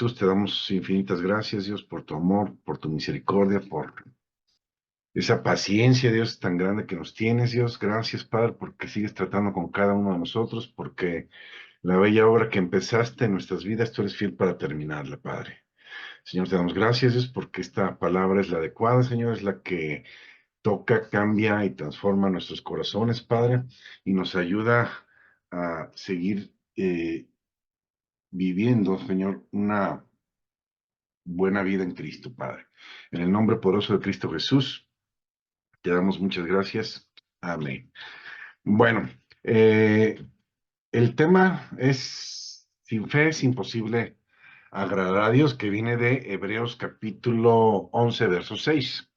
Jesús, te damos infinitas gracias, Dios, por tu amor, por tu misericordia, por esa paciencia, Dios, tan grande que nos tienes, Dios. Gracias, Padre, porque sigues tratando con cada uno de nosotros, porque la bella obra que empezaste en nuestras vidas, tú eres fiel para terminarla, Padre. Señor, te damos gracias, Dios, porque esta palabra es la adecuada, Señor, es la que toca, cambia y transforma nuestros corazones, Padre, y nos ayuda a seguir viviendo, Señor, una buena vida en Cristo, Padre. En el nombre poderoso de Cristo Jesús, te damos muchas gracias. Amén. Bueno, eh, el tema es, sin fe es imposible agradar a Dios, que viene de Hebreos capítulo 11, verso 6.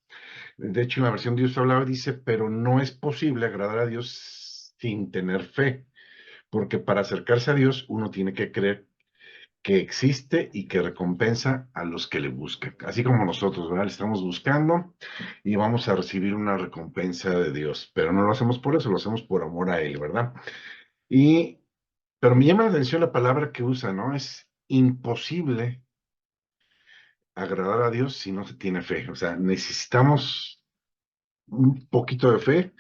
De hecho, en la versión Dios hablaba dice, pero no es posible agradar a Dios sin tener fe, porque para acercarse a Dios uno tiene que creer que existe y que recompensa a los que le buscan, así como nosotros, ¿verdad? Le estamos buscando y vamos a recibir una recompensa de Dios, pero no lo hacemos por eso, lo hacemos por amor a Él, ¿verdad? Y, pero me llama la atención la palabra que usa, ¿no? Es imposible agradar a Dios si no se tiene fe, o sea, necesitamos un poquito de fe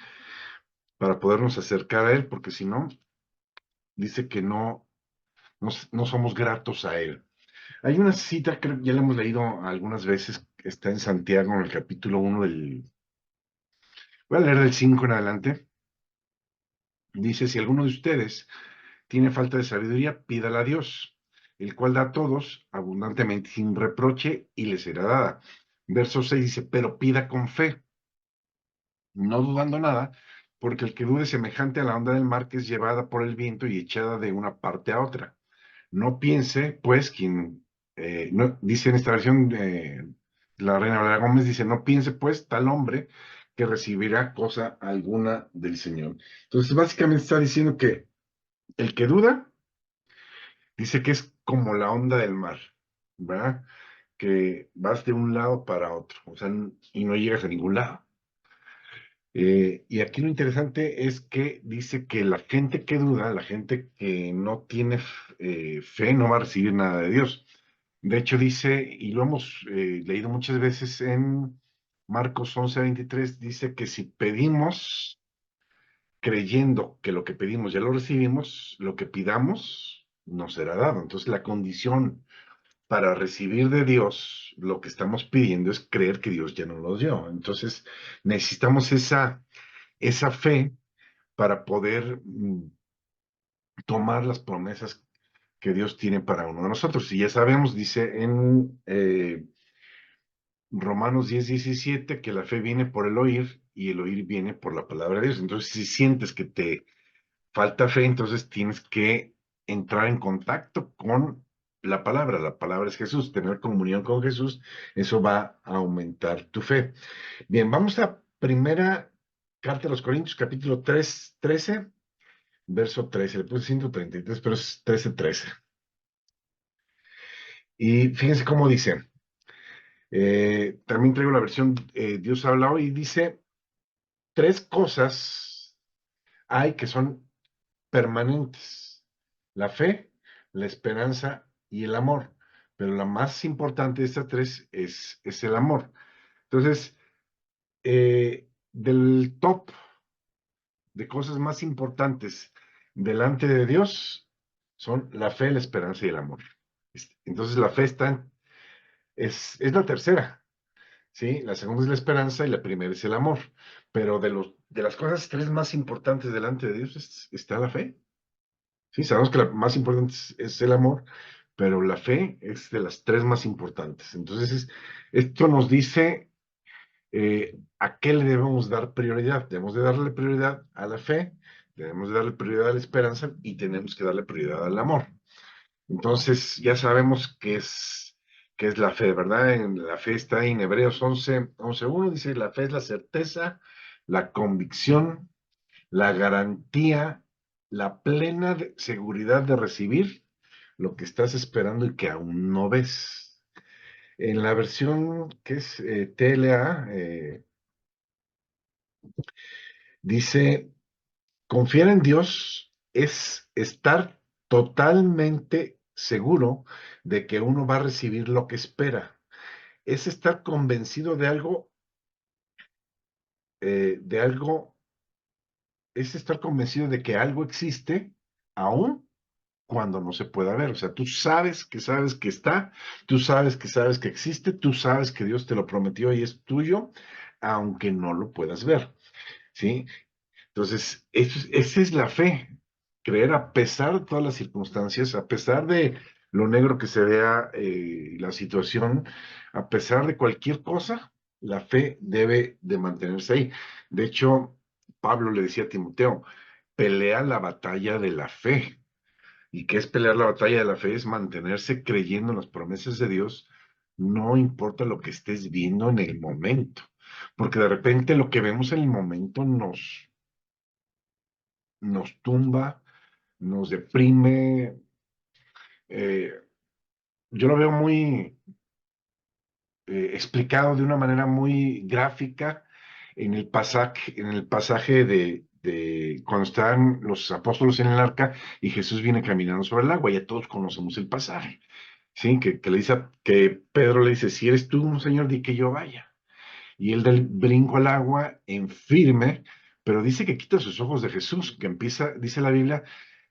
para podernos acercar a Él, porque si no, dice que no somos gratos a Él. Hay una cita, creo que ya la hemos leído algunas veces, que está en Santiago, en el capítulo 1 voy a leer del 5 en adelante. Dice, si alguno de ustedes tiene falta de sabiduría, pídala a Dios, el cual da a todos abundantemente sin reproche y le será dada. Verso 6 dice, pero pida con fe, no dudando nada, porque el que dude semejante a la onda del mar que es llevada por el viento y echada de una parte a otra. No piense, pues, dice en esta versión, la Reina Valera Gómez dice, no piense, pues, tal hombre que recibirá cosa alguna del Señor. Entonces, básicamente está diciendo que el que duda, dice que es como la onda del mar, ¿verdad? Que vas de un lado para otro, o sea, y no llegas a ningún lado. Y aquí lo interesante es que dice que la gente que duda, la gente que no tiene fe, no va a recibir nada de Dios. De hecho, dice, y lo hemos leído muchas veces en Marcos 11:23, dice que si pedimos creyendo que lo que pedimos ya lo recibimos, lo que pidamos nos será dado. Entonces, la condición para recibir de Dios lo que estamos pidiendo es creer que Dios ya nos lo dio. Entonces, necesitamos esa fe para poder tomar las promesas que Dios tiene para uno de nosotros. Y ya sabemos, dice en Romanos 10:17, que la fe viene por el oír y el oír viene por la palabra de Dios. Entonces, si sientes que te falta fe, entonces tienes que entrar en contacto con la palabra es Jesús, tener comunión con Jesús, eso va a aumentar tu fe. Bien, vamos a primera carta a los Corintios, capítulo 3, 13, verso 13, le puse 133, pero es 13:13. Y fíjense cómo dice, también traigo la versión Dios habla hoy, y dice, tres cosas hay que son permanentes: la fe, la esperanza y el amor. Pero la más importante de estas tres es el amor. Entonces, del top de cosas más importantes delante de Dios son la fe, la esperanza y el amor. Entonces, la fe es la tercera, ¿sí? La segunda es la esperanza y la primera es el amor. Pero de las cosas tres más importantes delante de Dios está la fe. Sí, sabemos que la más importante es el amor, pero la fe es de las tres más importantes. Entonces, esto nos dice a qué le debemos dar prioridad. Debemos de darle prioridad a la fe, debemos de darle prioridad a la esperanza y tenemos que darle prioridad al amor. Entonces, ya sabemos qué es la fe, ¿verdad? La fe está en Hebreos 11:1, dice, la fe es la certeza, la convicción, la garantía, la plena seguridad de recibir lo que estás esperando y que aún no ves. En la versión que es TLA, dice, confiar en Dios es estar totalmente seguro de que uno va a recibir lo que espera. Es estar convencido de algo, es estar convencido de que algo existe aún cuando no se pueda ver. O sea, tú sabes que está, tú sabes que existe, tú sabes que Dios te lo prometió y es tuyo, aunque no lo puedas ver, ¿sí? Entonces, esa es la fe, creer a pesar de todas las circunstancias, a pesar de lo negro que se vea la situación, a pesar de cualquier cosa, la fe debe de mantenerse ahí. De hecho, Pablo le decía a Timoteo, pelea la batalla de la fe. ¿Y qué es pelear la batalla de la fe? Es mantenerse creyendo en las promesas de Dios, no importa lo que estés viendo en el momento, porque de repente lo que vemos en el momento nos tumba, nos deprime. eh, yo lo veo muy explicado de una manera muy gráfica en el pasaje de cuando están los apóstoles en el arca y Jesús viene caminando sobre el agua. Ya todos conocemos el pasaje, ¿sí? Que le dice que Pedro le dice, si eres tú, Señor, di que yo vaya. Y él da el brinco al agua en firme, pero dice que quita sus ojos de Jesús, que empieza, dice la Biblia,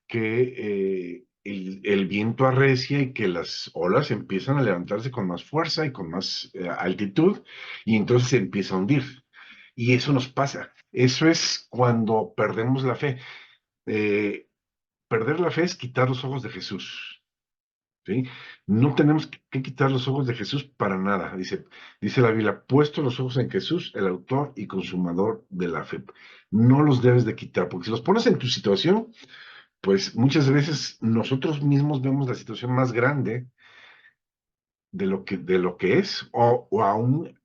que el viento arrecia y que las olas empiezan a levantarse con más fuerza y con más altitud, y entonces se empieza a hundir. Y eso nos pasa. Eso es cuando perdemos la fe. Eh, Perder la fe es quitar los ojos de Jesús. ¿Sí? No tenemos que quitar los ojos de Jesús para nada. Dice la Biblia, puesto los ojos en Jesús, el autor y consumador de la fe. No los debes de quitar, porque si los pones en tu situación, pues muchas veces nosotros mismos vemos la situación más grande de lo que es, o aún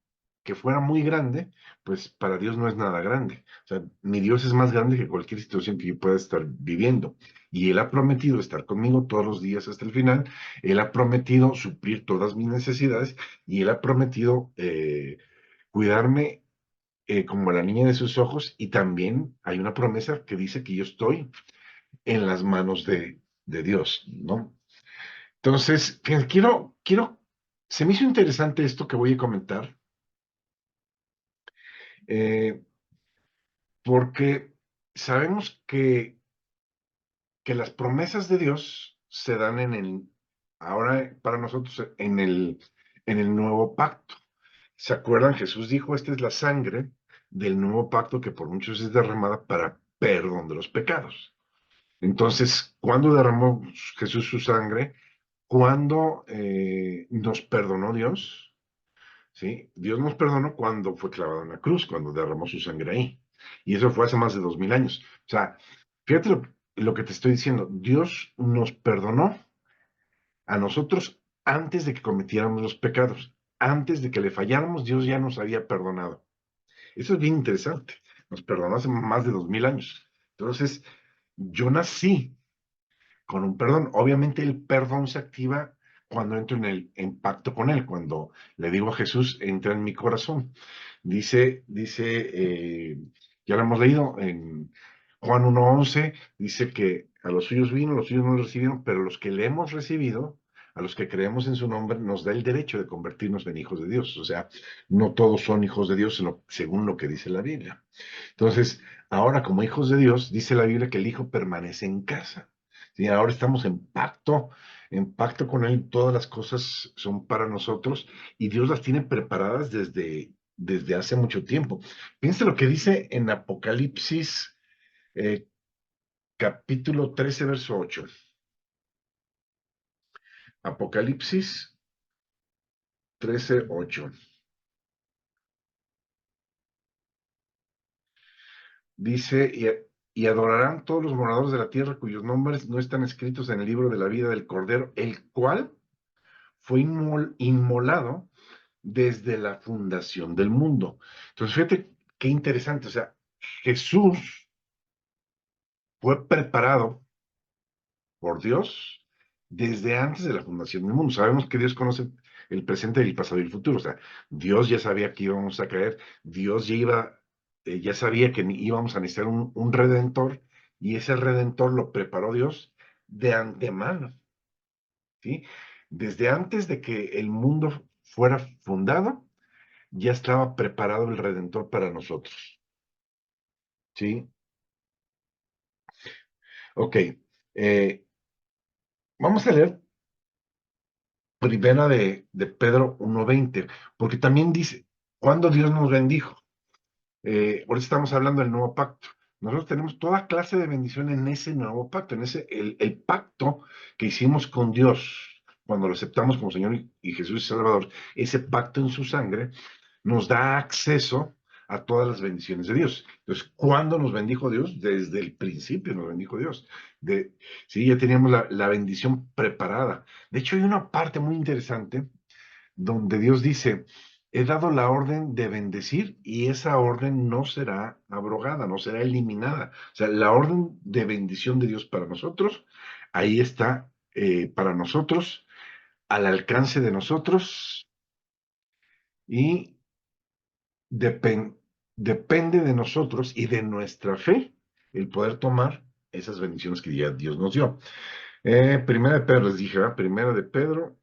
que fuera muy grande, pues para Dios no es nada grande. O sea, mi Dios es más grande que cualquier situación que yo pueda estar viviendo. Y Él ha prometido estar conmigo todos los días hasta el final. Él ha prometido suplir todas mis necesidades y Él ha prometido cuidarme como la niña de sus ojos. Y también hay una promesa que dice que yo estoy en las manos de Dios, ¿no? Entonces, se me hizo interesante esto que voy a comentar, eh, porque sabemos que las promesas de Dios se dan ahora para nosotros en el nuevo pacto. ¿Se acuerdan? Jesús dijo, esta es la sangre del nuevo pacto que por muchos es derramada para perdón de los pecados. Entonces, ¿cuándo derramó Jesús su sangre? ¿Cuándo nos perdonó Dios? ¿Sí? Dios nos perdonó cuando fue clavado en la cruz, cuando derramó su sangre ahí. Y eso fue hace más de 2000 años. O sea, fíjate lo que te estoy diciendo. Dios nos perdonó a nosotros antes de que cometiéramos los pecados. Antes de que le falláramos, Dios ya nos había perdonado. Eso es bien interesante. Nos perdonó hace más de 2000 años. Entonces, yo nací con un perdón. Obviamente el perdón se activa cuando entro en pacto con Él, cuando le digo a Jesús, entra en mi corazón. Ya lo hemos leído en Juan 1:11, dice que a los suyos vino, los suyos no lo recibieron, pero los que le hemos recibido, a los que creemos en su nombre, nos da el derecho de convertirnos en hijos de Dios. O sea, no todos son hijos de Dios, según lo que dice la Biblia. Entonces, ahora como hijos de Dios, dice la Biblia que el hijo permanece en casa. ¿Sí? Ahora estamos en pacto con Él, todas las cosas son para nosotros y Dios las tiene preparadas desde hace mucho tiempo. Fíjense lo que dice en Apocalipsis eh, capítulo 13, verso 8. Apocalipsis 13:8. Dice, y adorarán todos los moradores de la tierra cuyos nombres no están escritos en el libro de la vida del Cordero, el cual fue inmolado desde la fundación del mundo. Entonces, fíjate qué interesante, o sea, Jesús fue preparado por Dios desde antes de la fundación del mundo. Sabemos que Dios conoce el presente, el pasado y el futuro, o sea, Dios ya sabía que íbamos a caer, Dios ya sabía que íbamos a necesitar un redentor, y ese redentor lo preparó Dios de antemano. ¿sí? Desde antes de que el mundo fuera fundado, ya estaba preparado el Redentor para nosotros, ¿sí? Ok, vamos a leer primera de Pedro 1:20, porque también dice, ¿cuándo Dios nos bendijo? Ahorita estamos hablando del nuevo pacto. Nosotros tenemos toda clase de bendición en ese nuevo pacto, en el pacto que hicimos con Dios cuando lo aceptamos como Señor y Jesús y Salvador. Ese pacto en su sangre nos da acceso a todas las bendiciones de Dios. Entonces, ¿cuándo nos bendijo Dios? Desde el principio nos bendijo Dios. Sí, ya teníamos la bendición preparada. De hecho, hay una parte muy interesante donde Dios dice, he dado la orden de bendecir y esa orden no será abrogada, no será eliminada. O sea, la orden de bendición de Dios para nosotros, ahí está para nosotros, al alcance de nosotros y depen- depende de nosotros y de nuestra fe el poder tomar esas bendiciones que ya Dios nos dio. Primera de Pedro, les dije, ¿verdad? Primera de Pedro,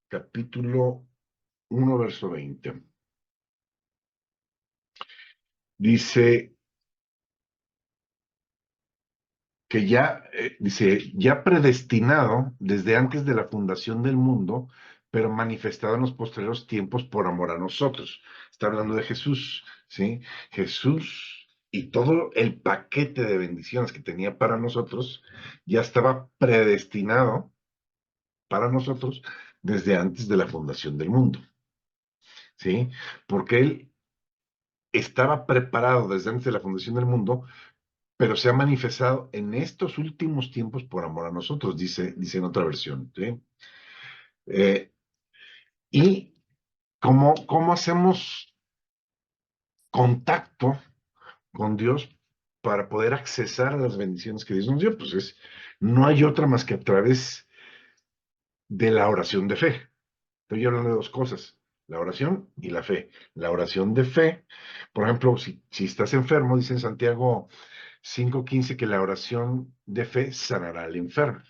capítulo 1, verso 20. Dice que ya, dice, ya predestinado desde antes de la fundación del mundo, pero manifestado en los posteriores tiempos por amor a nosotros. Está hablando de Jesús, ¿sí? Jesús y todo el paquete de bendiciones que tenía para nosotros ya estaba predestinado para nosotros desde antes de la fundación del mundo, ¿sí? Porque Él estaba preparado desde antes de la fundación del mundo, pero se ha manifestado en estos últimos tiempos por amor a nosotros, dice en otra versión, ¿sí? Eh, y cómo hacemos contacto con Dios para poder accesar a las bendiciones que Dios nos dio, pues no hay otra más que a través de la oración de fe. Estoy hablando de dos cosas, la oración y la fe. La oración de fe, por ejemplo, si estás enfermo, dice en Santiago 5:15 que la oración de fe sanará al enfermo.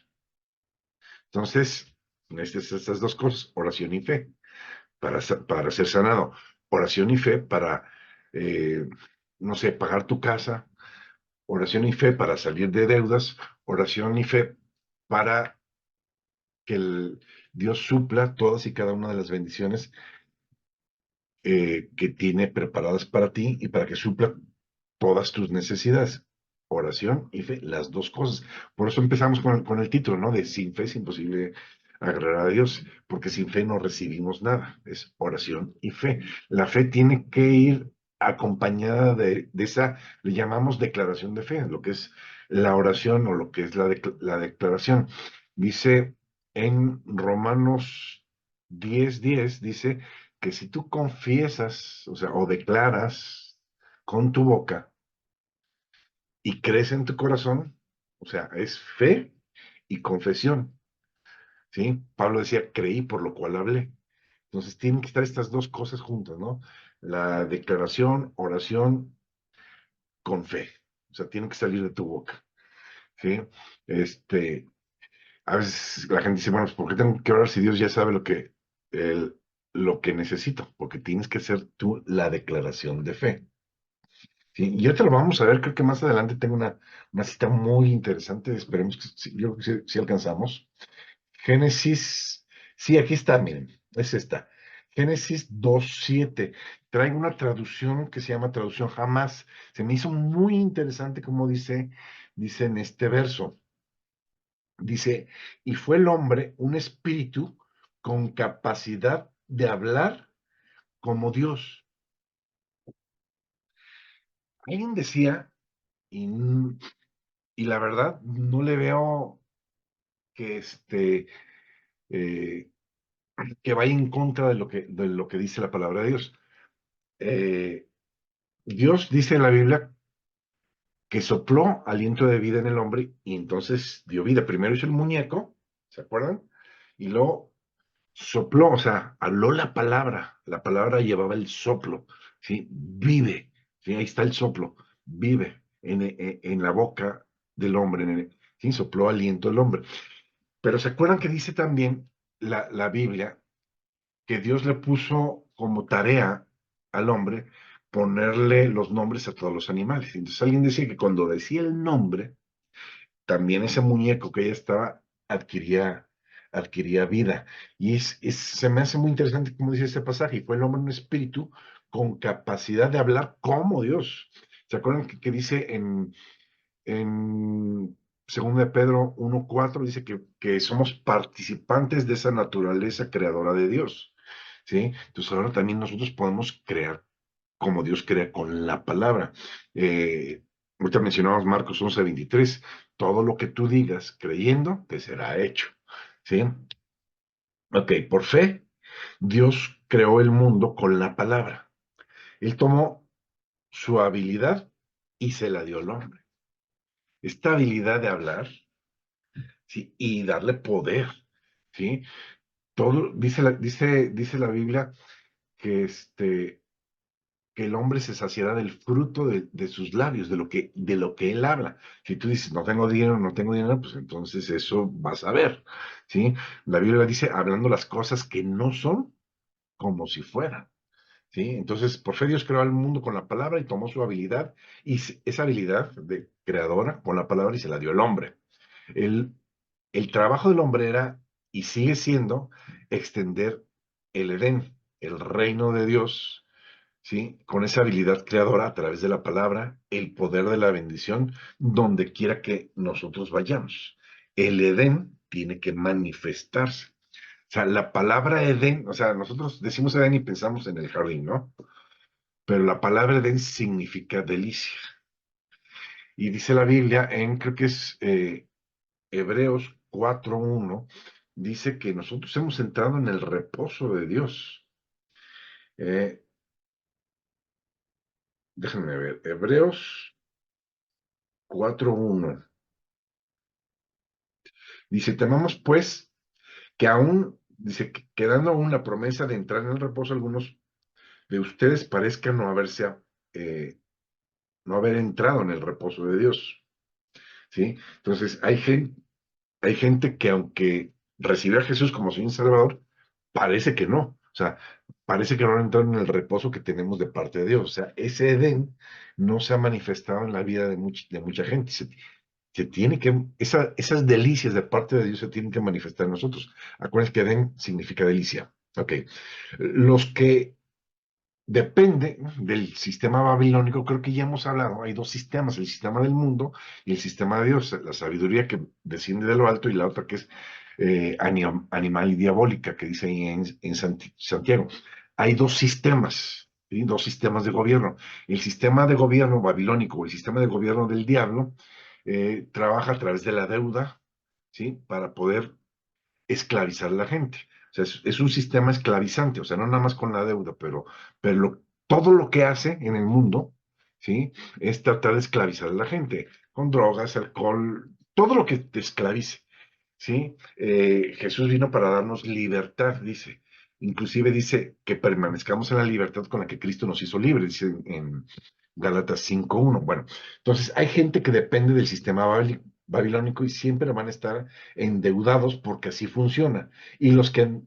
Entonces, necesitas estas dos cosas, oración y fe, para ser sanado. Oración y fe para, eh, no sé, pagar tu casa. Oración y fe para salir de deudas. Oración y fe para que Dios supla todas y cada una de las bendiciones que tiene preparadas para ti y para que supla todas tus necesidades. Oración y fe, las dos cosas. Por eso empezamos con el título, ¿no? De sin fe es imposible agradar a Dios, porque sin fe no recibimos nada. Es oración y fe. La fe tiene que ir acompañada de esa, le llamamos declaración de fe, lo que es la oración o lo que es la declaración. Dice en Romanos 10:10, dice que si tú confiesas, o sea, o declaras con tu boca y crees en tu corazón, o sea, es fe y confesión, ¿sí? Pablo decía, creí por lo cual hablé. Entonces tienen que estar estas dos cosas juntas, ¿no? La declaración, oración con fe. O sea, tiene que salir de tu boca, ¿sí? Este, a veces la gente dice, bueno, pues, ¿por qué tengo que orar si Dios ya sabe el- lo que necesito? Porque tienes que hacer tú la declaración de fe. Sí, y ahorita lo vamos a ver, creo que más adelante tengo una cita muy interesante, esperemos que sí, yo creo que sí alcanzamos. Génesis, sí, aquí está, miren, es esta. Génesis 2:7. Traigo una traducción que se llama traducción jamás. Se me hizo muy interesante como dice en este verso. Dice, y fue el hombre un espíritu con capacidad de hablar como Dios. Alguien decía, y, y la verdad no le veo que eh, que vaya en contra de lo que dice la palabra de Dios. Eh, Dios dice en la Biblia que sopló aliento de vida en el hombre y entonces dio vida. Primero hizo el muñeco, ¿se acuerdan? Y luego sopló, o sea, habló la palabra llevaba el soplo, ¿sí? Vive, ¿sí? Ahí está el soplo, vive en la boca del hombre, ¿sí? Sopló aliento del hombre. Pero ¿se acuerdan que dice también la Biblia que Dios le puso como tarea al hombre ponerle los nombres a todos los animales. Entonces alguien decía que cuando decía el nombre, también ese muñeco que ella estaba adquiría vida. Y se me hace muy interesante como dice este pasaje, y fue el hombre un espíritu con capacidad de hablar como Dios. ¿Se acuerdan que dice en 2 de Pedro 1:4 dice que somos participantes de esa naturaleza creadora de Dios? ¿Sí? Entonces ahora también nosotros podemos crear como Dios crea con la palabra. Ahorita mencionamos Marcos 11:23, todo lo que tú digas creyendo te será hecho. ¿Sí? Ok, por fe, Dios creó el mundo con la palabra. Él tomó su habilidad y se la dio al hombre. Esta habilidad de hablar, ¿sí? Y darle poder, ¿sí? Todo, dice la Biblia que que el hombre se saciará del fruto de sus labios, de lo que él habla. Si tú dices, no tengo dinero, pues entonces eso vas a ver, ¿sí? La Biblia dice, hablando las cosas que no son como si fueran, ¿sí? Entonces, por fe Dios creó al mundo con la palabra y tomó su habilidad, y esa habilidad de creadora con la palabra y se la dio al hombre. El, el trabajo del hombre era, y sigue siendo, extender el Edén, el reino de Dios, ¿sí? Con esa habilidad creadora a través de la palabra, el poder de la bendición, donde quiera que nosotros vayamos. El Edén tiene que manifestarse. O sea, la palabra Edén, o sea, nosotros decimos Edén y pensamos en el jardín, ¿no? Pero la palabra Edén significa delicia. Y dice la Biblia creo que es Hebreos 4:1, dice que nosotros hemos entrado en el reposo de Dios. Eh, Déjenme ver, Hebreos 4:1. Dice, temamos pues que aún, dice, quedando aún la promesa de entrar en el reposo, algunos de ustedes parezcan eh, no haber entrado en el reposo de Dios, ¿sí? Entonces, hay gente que aunque recibe a Jesús como Señor y Salvador, parece que no, o sea, parece que no han entrado en el reposo que tenemos de parte de Dios, o sea, ese Edén no se ha manifestado en la vida de mucha gente, esas delicias de parte de Dios se tienen que manifestar en nosotros. Acuérdense que Edén significa delicia. Ok. Los que depende del sistema babilónico, creo que ya hemos hablado, hay dos sistemas, el sistema del mundo y el sistema de Dios, la sabiduría que desciende de lo alto y la otra que es animal y diabólica, que dice ahí en Santiago. Hay dos sistemas, ¿sí? Dos sistemas de gobierno. El sistema de gobierno babilónico o el sistema de gobierno del diablo trabaja a través de la deuda, ¿sí? Para poder esclavizar a la gente. O sea, es un sistema esclavizante, o sea, no nada más con la deuda, pero todo lo que hace en el mundo, ¿sí? Es tratar de esclavizar a la gente, con drogas, alcohol, todo lo que te esclavice, ¿sí? Jesús vino para darnos libertad, dice. Inclusive dice que permanezcamos en la libertad con la que Cristo nos hizo libres, dice en Gálatas 5:1. Bueno, entonces hay gente que depende del sistema babilónico y siempre van a estar endeudados porque así funciona. Y los que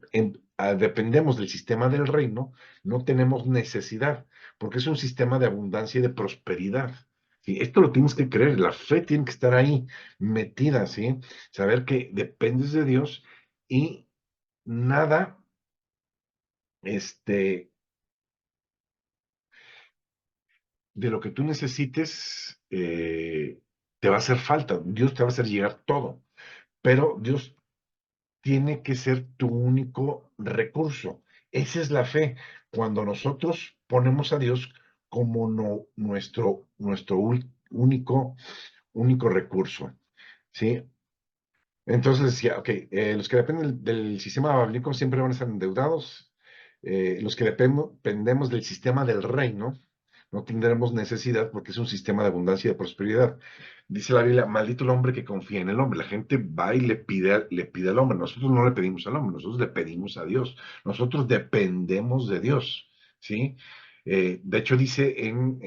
dependemos del sistema del reino, no tenemos necesidad, porque es un sistema de abundancia y de prosperidad. ¿Sí? Esto lo tienes que creer, la fe tiene que estar ahí metida, ¿sí? Saber que dependes de Dios y nada, este, de lo que tú necesites, te va a hacer falta. Dios te va a hacer llegar todo, pero Dios tiene que ser tu único recurso. Esa es la fe. Cuando nosotros ponemos a Dios como nuestro único recurso, ¿sí? Entonces decía, ok, los que dependen del sistema babilónico siempre van a estar endeudados. Los que dependemos del sistema del reino no tendremos necesidad porque es un sistema de abundancia y de prosperidad. Dice la Biblia, maldito el hombre que confía en el hombre. La gente va y le pide al hombre. Nosotros no le pedimos al hombre, nosotros le pedimos a Dios. Nosotros dependemos de Dios, ¿sí? De hecho, dice en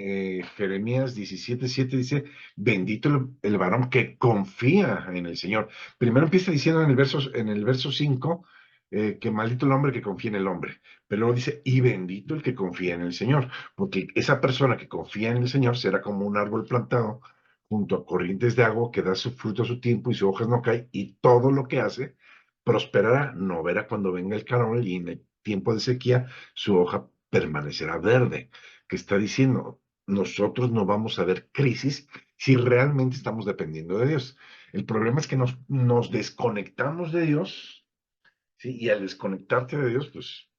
Jeremías 17:7, dice, bendito el varón que confía en el Señor. Primero empieza diciendo en el verso 5 que maldito el hombre que confía en el hombre. Pero luego dice, y bendito el que confía en el Señor, porque esa persona que confía en el Señor será como un árbol plantado junto a corrientes de agua que da su fruto a su tiempo y sus hojas no caen, y todo lo que hace prosperará, no verá cuando venga el calor y en el tiempo de sequía su hoja permanecerá verde. Que está diciendo, nosotros no vamos a ver crisis si realmente estamos dependiendo de Dios. El problema es que nos desconectamos de Dios, ¿sí? Y al desconectarte de Dios, pues,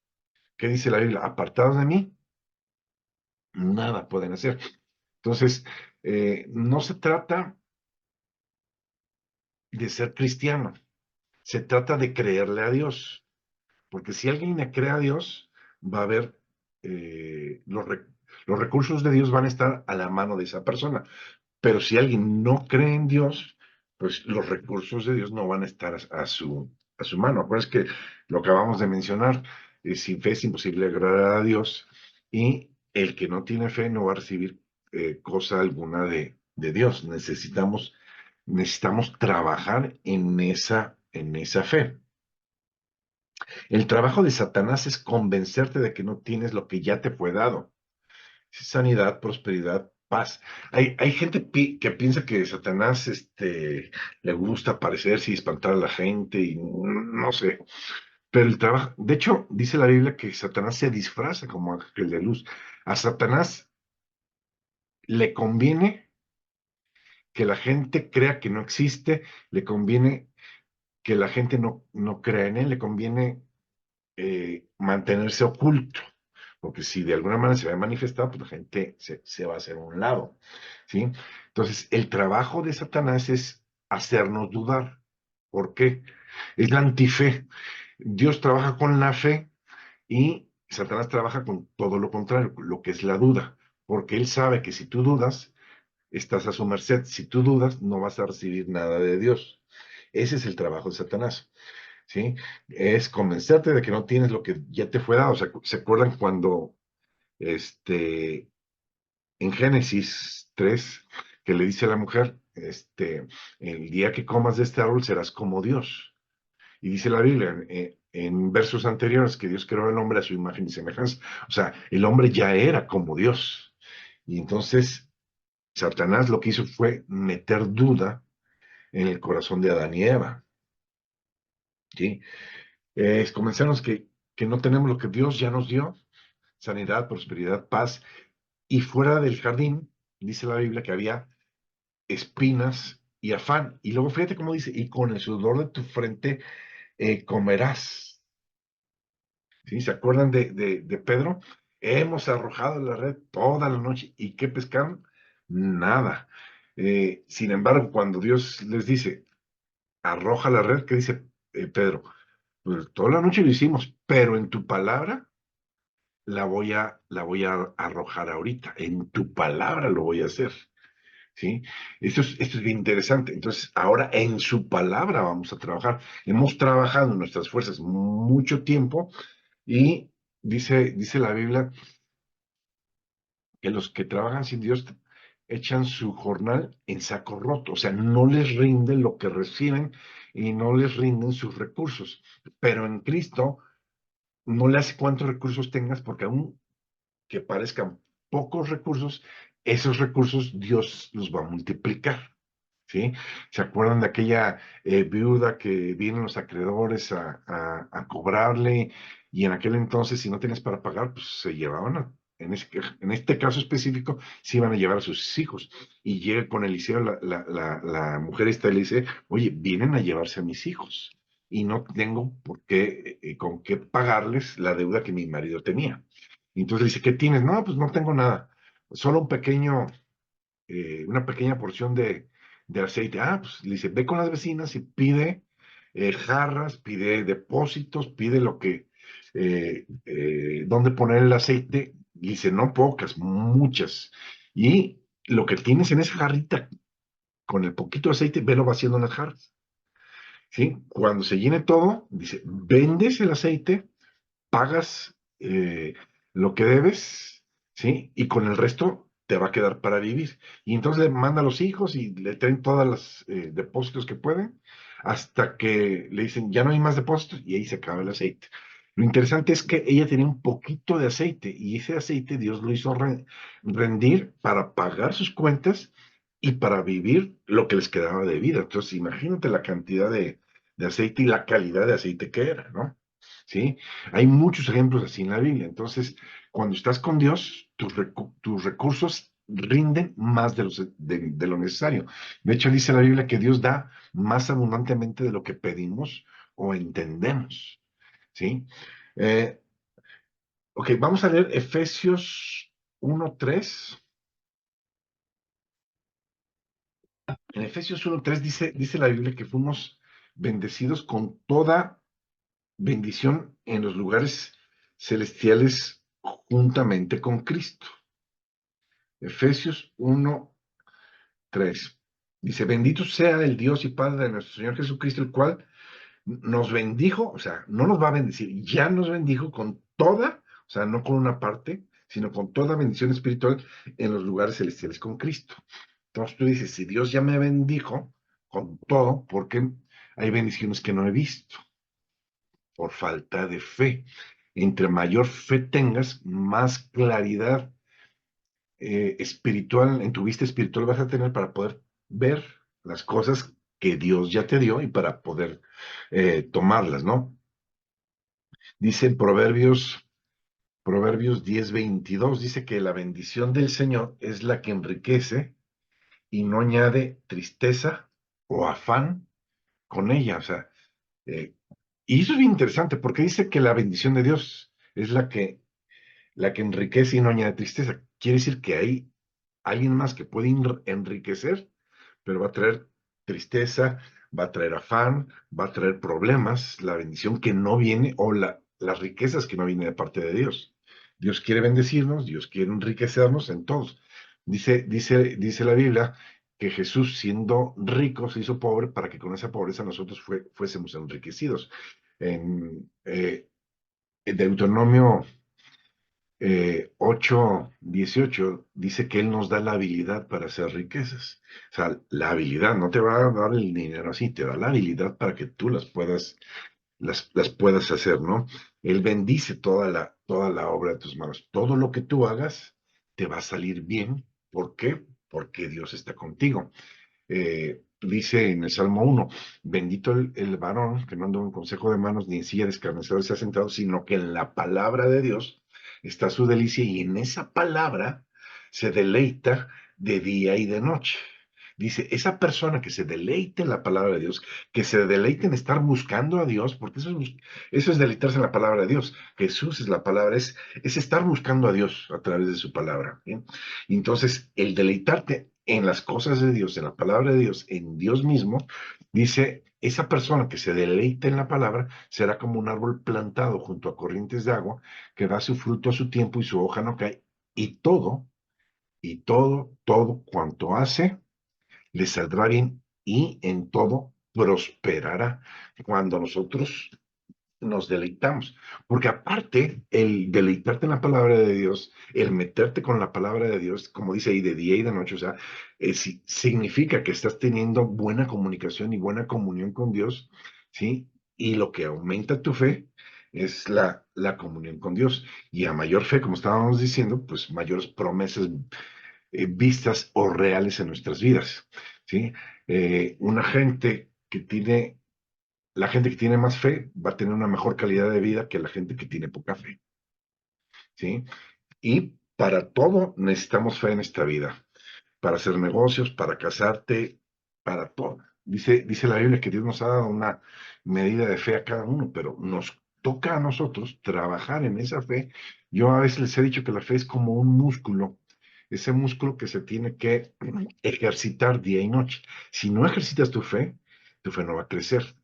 ¿qué dice la Biblia? Apartados de mí, nada pueden hacer. Entonces, no se trata de ser cristiano, se trata de creerle a Dios, porque si alguien le cree a Dios, va a haber los recursos de Dios van a estar a la mano de esa persona. Pero si alguien no cree en Dios, pues los recursos de Dios no van a estar a su mano. Acuérdense que lo acabamos de mencionar, sin fe es imposible agradar a Dios y el que no tiene fe no va a recibir cosa alguna de Dios. Necesitamos trabajar en esa fe. El trabajo de Satanás es convencerte de que no tienes lo que ya te fue dado. Sanidad, prosperidad, paz. Hay gente que piensa que Satanás le gusta aparecerse y espantar a la gente y no sé. Pero el trabajo, de hecho, dice la Biblia que Satanás se disfraza como ángel de luz. A Satanás le conviene que la gente crea que no existe, le conviene que la gente no crea en él, le conviene mantenerse oculto, porque si de alguna manera se va a manifestar, pues la gente se va a hacer a un lado, ¿sí? Entonces, el trabajo de Satanás es hacernos dudar. ¿Por qué? Es la antife. Dios trabaja con la fe y Satanás trabaja con todo lo contrario, lo que es la duda, porque él sabe que si tú dudas, estás a su merced. Si tú dudas, no vas a recibir nada de Dios. Ese es el trabajo de Satanás. ¿Sí? Es convencerte de que no tienes lo que ya te fue dado. O sea, ¿se acuerdan cuando este, en Génesis 3 que le dice a la mujer, el día que comas de este árbol serás como Dios? Y dice la Biblia en versos anteriores que Dios creó al hombre a su imagen y semejanza. O sea, el hombre ya era como Dios. Y entonces Satanás lo que hizo fue meter duda en el corazón de Adán y Eva. ¿Sí? Es convencernos que no tenemos lo que Dios ya nos dio, sanidad, prosperidad, paz, y fuera del jardín, dice la Biblia que había espinas y afán. Y luego fíjate cómo dice, y con el sudor de tu frente comerás. ¿Sí? ¿Se acuerdan de Pedro? Hemos arrojado la red toda la noche. ¿Y qué pescaron? Nada. Sin embargo, cuando Dios les dice, arroja la red, ¿qué dice Pedro? Pues toda la noche lo hicimos, pero en tu palabra la voy a arrojar ahorita. En tu palabra lo voy a hacer. ¿Sí? Esto es bien interesante. Entonces, ahora en su palabra vamos a trabajar. Hemos trabajado en nuestras fuerzas mucho tiempo y dice la Biblia que los que trabajan sin Dios echan su jornal en saco roto, o sea, no les rinde lo que reciben y no les rinden sus recursos. Pero en Cristo no le hace cuántos recursos tengas, porque aún que parezcan pocos recursos, esos recursos Dios los va a multiplicar. ¿Sí? ¿Se acuerdan de aquella viuda que vienen los acreedores a cobrarle y en aquel entonces si no tienes para pagar, pues se llevaban, en este caso específico, se iban a llevar a sus hijos y llega con Eliseo, la mujer esta y le dice, oye, vienen a llevarse a mis hijos y no tengo por qué, con qué pagarles la deuda que mi marido tenía. Y entonces le dice, ¿qué tienes? No, pues no tengo nada, solo una pequeña porción de aceite. Ah, pues le dice, ve con las vecinas y pide jarras, pide depósitos, pide dónde poner el aceite. Y dice, no pocas, muchas. Y lo que tienes en esa jarrita, con el poquito de aceite, velo vaciando en las jarras. ¿Sí? Cuando se llene todo, dice, vendes el aceite, pagas lo que debes, ¿sí? Y con el resto te va a quedar para vivir. Y entonces le manda a los hijos y le traen todos los depósitos que pueden. hasta que le dicen, ya no hay más depósitos, y ahí se acaba el aceite. Lo interesante es que ella tenía un poquito de aceite, y ese aceite Dios lo hizo rendir para pagar sus cuentas y para vivir lo que les quedaba de vida. Entonces, imagínate la cantidad de aceite y la calidad de aceite que era, ¿no? ¿Sí? Hay muchos ejemplos así en la Biblia. Entonces, cuando estás con Dios, tus recursos rinden más de lo necesario. De hecho, dice la Biblia que Dios da más abundantemente de lo que pedimos o entendemos. ¿Sí? Eh, ok, vamos a leer Efesios 1:3. En Efesios 1:3 dice la Biblia que fuimos bendecidos con toda bendición en los lugares celestiales juntamente con Cristo. Efesios 1:3. Dice, bendito sea el Dios y Padre de nuestro Señor Jesucristo, el cual nos bendijo, o sea, no nos va a bendecir, ya nos bendijo con toda, o sea, no con una parte, sino con toda bendición espiritual en los lugares celestiales con Cristo. Entonces tú dices, si Dios ya me bendijo con todo, ¿por qué hay bendiciones que no he visto? Por falta de fe. Entre mayor fe tengas, más claridad espiritual, en tu vista espiritual vas a tener para poder ver las cosas que Dios ya te dio y para poder tomarlas, ¿no? Dice Proverbios 10:22, dice que la bendición del Señor es la que enriquece y no añade tristeza o afán con ella. O sea, eh, y eso es bien interesante porque dice que la bendición de Dios es la que enriquece y no añade tristeza. Quiere decir que hay alguien más que puede enriquecer, pero va a traer tristeza, va a traer afán, va a traer problemas, la bendición que no viene o las riquezas que no vienen de parte de Dios. Dios quiere bendecirnos, Dios quiere enriquecernos en todos. Dice la Biblia que Jesús, siendo rico, se hizo pobre para que con esa pobreza nosotros fuésemos enriquecidos. En Deuteronomio 8:18 dice que Él nos da la habilidad para hacer riquezas. O sea, la habilidad no te va a dar el dinero así, te da la habilidad para que tú las puedas hacer, ¿no? Él bendice toda la obra de tus manos. Todo lo que tú hagas te va a salir bien. ¿Por qué? Porque Dios está contigo. Dice en el Salmo 1, bendito el varón que no anda en consejo de manos ni en silla de escarnecedores se ha sentado, sino que en la palabra de Dios está su delicia y en esa palabra se deleita de día y de noche. Dice, esa persona que se deleite en la palabra de Dios, que se deleite en estar buscando a Dios, porque eso es deleitarse en la palabra de Dios. Jesús es la palabra, es estar buscando a Dios a través de su palabra. ¿Bien? Y entonces, el deleitarte en las cosas de Dios, en la palabra de Dios, en Dios mismo, dice, esa persona que se deleita en la palabra será como un árbol plantado junto a corrientes de agua que da su fruto a su tiempo y su hoja no cae, y todo cuanto hace le saldrá bien y en todo prosperará. Cuando nosotros nos deleitamos, porque aparte, el deleitarte en la palabra de Dios, el meterte con la palabra de Dios, como dice ahí, de día y de noche, o sea, significa que estás teniendo buena comunicación y buena comunión con Dios, ¿sí? Y lo que aumenta tu fe es la comunión con Dios. Y a mayor fe, como estábamos diciendo, pues mayores promesas vistas o reales en nuestras vidas, ¿sí? Una gente que tiene la gente que tiene más fe va a tener una mejor calidad de vida que la gente que tiene poca fe, ¿sí? Y para todo necesitamos fe en esta vida, para hacer negocios, para casarte, para todo. Dice la Biblia que Dios nos ha dado una medida de fe a cada uno, pero nos toca a nosotros trabajar en esa fe. Yo a veces les he dicho que la fe es como un músculo, ese músculo que se tiene que ejercitar día y noche. Si no ejercitas tu fe no va a crecer.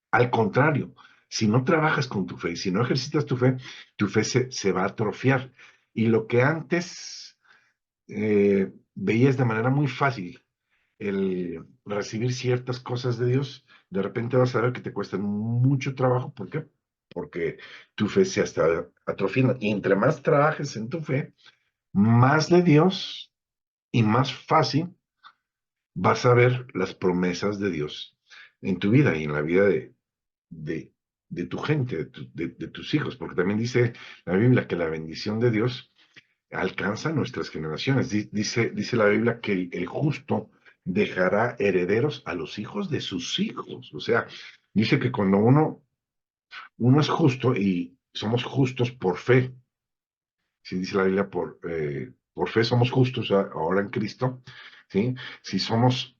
Al contrario, si no trabajas con tu fe y si no ejercitas tu fe se va a atrofiar. Y lo que antes veías de manera muy fácil, el recibir ciertas cosas de Dios, de repente vas a ver que te cuestan mucho trabajo. ¿Por qué? Porque tu fe se está atrofiando. Y entre más trabajes en tu fe, más de Dios y más fácil vas a ver las promesas de Dios en tu vida y en la vida de, de tu gente, de tus hijos, porque también dice la Biblia que la bendición de Dios alcanza nuestras generaciones. Dice la Biblia que el justo dejará herederos a los hijos de sus hijos. O sea, dice que cuando uno es justo y somos justos por fe, si dice la Biblia, por fe somos justos ahora en Cristo, ¿sí? Si somos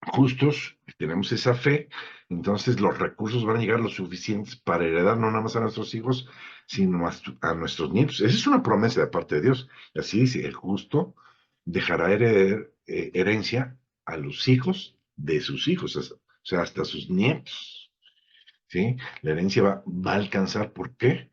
justos, tenemos esa fe, entonces los recursos van a llegar lo suficientes para heredar no nada más a nuestros hijos, sino a nuestros nietos. Esa es una promesa de parte de Dios. Y así dice, el justo dejará herencia a los hijos de sus hijos, o sea, hasta sus nietos. ¿Sí? La herencia va a alcanzar. ¿Por qué?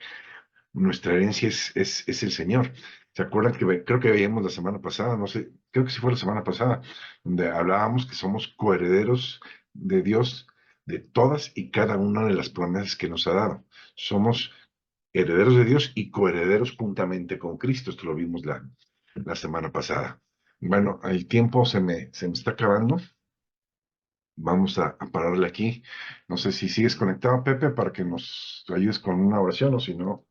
Nuestra herencia es el Señor. ¿Se acuerdan creo que veíamos la semana pasada, no sé, creo que sí fue la semana pasada, donde hablábamos que somos coherederos de Dios de todas y cada una de las promesas que nos ha dado? Somos herederos de Dios y coherederos juntamente con Cristo. Esto lo vimos la semana pasada. Bueno, el tiempo se me está acabando. Vamos a pararle aquí. No sé si sigues conectado, Pepe, para que nos ayudes con una oración o si no,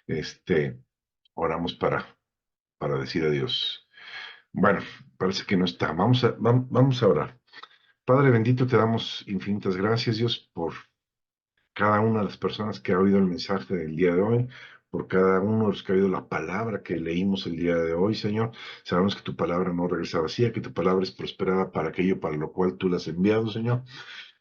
este, oramos para decir adiós. Bueno, parece que no está. Vamos a orar. Padre bendito, te damos infinitas gracias, Dios, por cada una de las personas que ha oído el mensaje del día de hoy, por cada uno de los que ha oído la palabra que leímos el día de hoy, Señor. Sabemos que tu palabra no regresa vacía, que tu palabra es prosperada para aquello para lo cual tú la has enviado, Señor.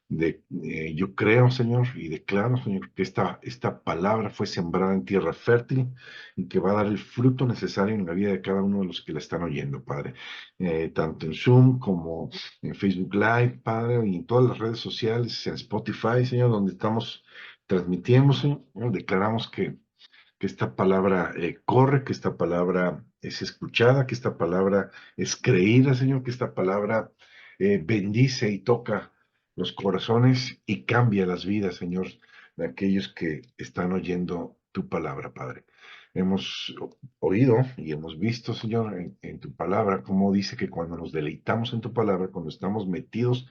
Yo creo, Señor, y declaro, Señor, que esta palabra fue sembrada en tierra fértil y que va a dar el fruto necesario en la vida de cada uno de los que la están oyendo, Padre. Tanto en Zoom como en Facebook Live, Padre, y en todas las redes sociales, en Spotify, Señor, donde estamos transmitiendo, Señor. Declaramos que esta palabra corre, que esta palabra es escuchada, que esta palabra es creída, Señor, que esta palabra bendice y toca los corazones y cambia las vidas, Señor, de aquellos que están oyendo tu palabra, Padre. Hemos oído y hemos visto, Señor, en tu palabra, cómo dice que cuando nos deleitamos en tu palabra, cuando estamos metidos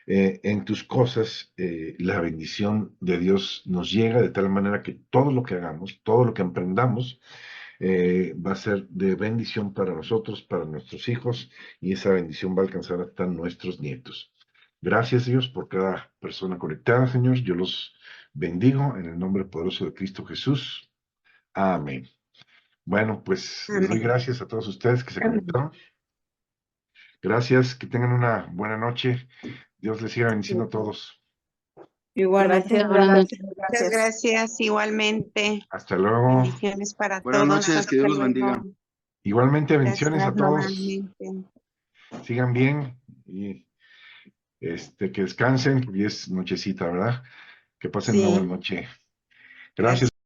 en tus cosas, la bendición de Dios nos llega de tal manera que todo lo que hagamos, todo lo que emprendamos, va a ser de bendición para nosotros, para nuestros hijos, y esa bendición va a alcanzar hasta nuestros nietos. Gracias, Dios, por cada persona conectada, Señor. Yo los bendigo en el nombre poderoso de Cristo Jesús. Amén. Bueno, pues les doy Amén. gracias a todos ustedes que se conectaron. Gracias, que tengan una buena noche. Dios les siga bendiciendo a todos. Igualmente, Gracias, buenas brother. noches. Muchas Gracias. gracias. Igualmente. Hasta luego. Bendiciones para Buenas todos. noches, que Dios Hasta los bendiga. luego. Igualmente, bendiciones Gracias a todos. nuevamente. Sigan bien y que descansen, porque es nochecita, ¿verdad? Que pasen una buena Sí. noche. Gracias. Gracias.